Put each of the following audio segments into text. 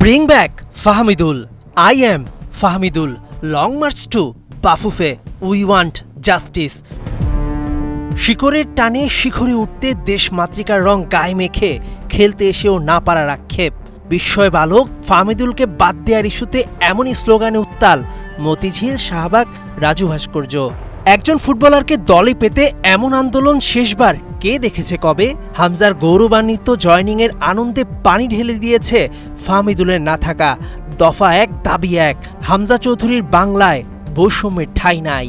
Bring back Fahmidul. I am Fahmidul. Long march to Bafufe. We want justice. শিকড়ের টানে শিখরে উঠতে দেশ মাতৃকার রং গায়ে মেখে খেলতে এসেও না পারার আক্ষেপ। বিস্ময় বালক ফাহমিদুলকে বাদ দেওয়ার ইস্যুতে এমনই স্লোগানে উত্তাল মতিঝিল, শাহবাগ, রাজু ভাস্কর্য। একজন ফুটবলারকে দলে পেতে এমন আন্দোলন শেষবার কে দেখেছে কবে? হামজার গৌরবান্বিত জয়নিংয়ের আনন্দে পানি ঢেলে দিয়েছে ফাহমিদুলের না থাকা। দফা এক, দাবি এক। হামজা চৌধুরীর বাংলায় বৈষম্যের ঠাঁই নাই।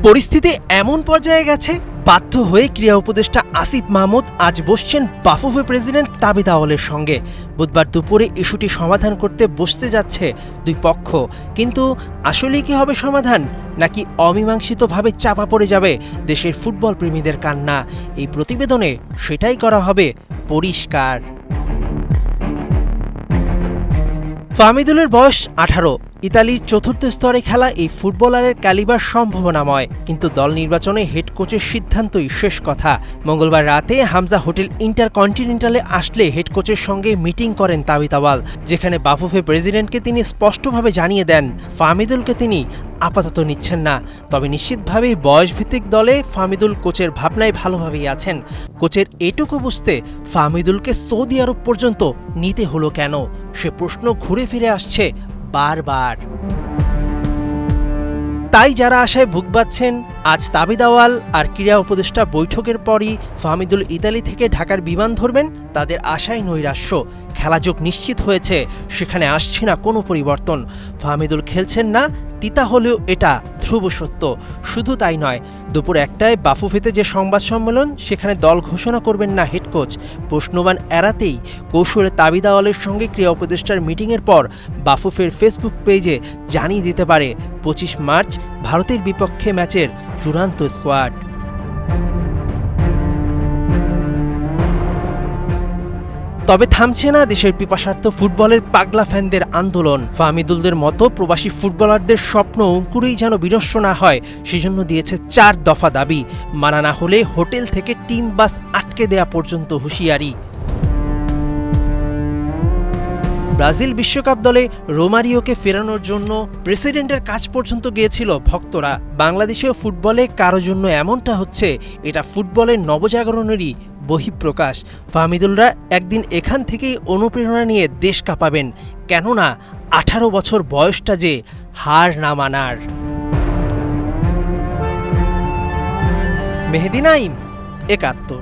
পরিস্থিতি এমন পর্যায়ে গেছে, বাধ্য হয়ে ক্রীড়া উপদেষ্টা আসিফ মাহমুদ আজ বসছেন বাফুফে প্রেসিডেন্ট তাবিদ আওয়ালের সঙ্গে। বুধবার দুপুরে ইস্যুটি সমাধান করতে বসতে যাচ্ছে দুই পক্ষ। কিন্তু আসলেই কি হবে সমাধান, নাকি অমীমাংসিতভাবে চাপা পড়ে যাবে দেশের ফুটবল প্রেমীদের কান্না? এই প্রতিবেদনে সেটাই করা হবে পরিষ্কার। ফাহমিদুলের বয়স 18। ইতালির চতুর্থ স্তরে খেলা এই ফুটবলারের ক্যালিবার সম্ভাবনাময়, কিন্তু দল নির্বাচনে হেড কোচের সিদ্ধান্তই শেষ কথা। মঙ্গলবার রাতে হামজা হোটেল ইন্টারকন্টিনেন্টালে আসলে হেড কোচের সঙ্গে মিটিং করেন তাবিদ আওয়াল, যেখানে বাফুফে প্রেসিডেন্টকে তিনি স্পষ্টভাবে জানিয়ে দেন ফাহমিদুলকে তিনি আপাতত নিচ্ছেন না। তবে নিশ্চিতভাবেই বয়সভিত্তিক দলে ফাহমিদুল কোচের ভাবনায় ভালোভাবেই আছেন। কোচের এটুকু বুঝতে ফাহমিদুলকে সৌদি আরব পর্যন্ত নিতে হলো কেন, সে প্রশ্ন ঘুরে ফিরে আসছে বারবার। তাই যারা আশায় বুক বাঁধছেন, আজ তাবিদ আওয়াল আর ক্রীড়া উপদেষ্টা বৈঠকের পরই ফাহমিদুল ইতালি থেকে ঢাকার বিমান ধরবেন, তাদের আশায় নৈরাশ্য। খেলাযোগ নিশ্চিত হয়েছে, সেখানে আসছে না কোনো পরিবর্তন। ফাহমিদুল খেলছেন না, তিতা হলেও এটা ধ্রুব সত্য। শুধু তাই নয়, দুপুর 1টায় বাফুফেতে যে সংবাদ সম্মেলন, সেখানে দল ঘোষণা করবেন না হেড কোচ। প্রশ্নবাণ এড়াতেই কৌশলে তাবিদ আওয়ালের সঙ্গে ক্রীড়া উপদেষ্টার মিটিংয়ের পর বাফুফের ফেসবুক পেজে জানিয়ে দিতে পারে 25 মার্চ ভারতের বিপক্ষে ম্যাচের চূড়ান্ত স্কোয়াড। তবে থামছে না দেশের পিপাসার্থ ফুটবলের পাগলা ফ্যানদের আন্দোলন। ফাহমিদুলদের মতো প্রবাসী ফুটবলারদের স্বপ্ন অঙ্কুরেই যেন বিনষ্ট না হয়, সেজন্য দিয়েছে 4 দফা দাবি। মানা না হলে হোটেল থেকে টিম বাস আটকে দেয়া পর্যন্ত হুঁশিয়ারি। ব্রাজিল বিশ্বকাপ দলে রোমারিওকে ফেরানোর জন্য প্রেসিডেন্টের কাছ পর্যন্ত গিয়েছিল ভক্তরা। বাংলাদেশেও ফুটবলে কারো জন্য এমনটা হচ্ছে, এটা ফুটবলের নবজাগরণেরই বহিঃপ্রকাশ। ফাহমিদুলরা একদিন এখান থেকেই অনুপ্রেরণা নিয়ে দেশ কাঁপাবেন, কেননা 18 বছর বয়সটা যে হার না মানার। মেহেদি নাইম, 71।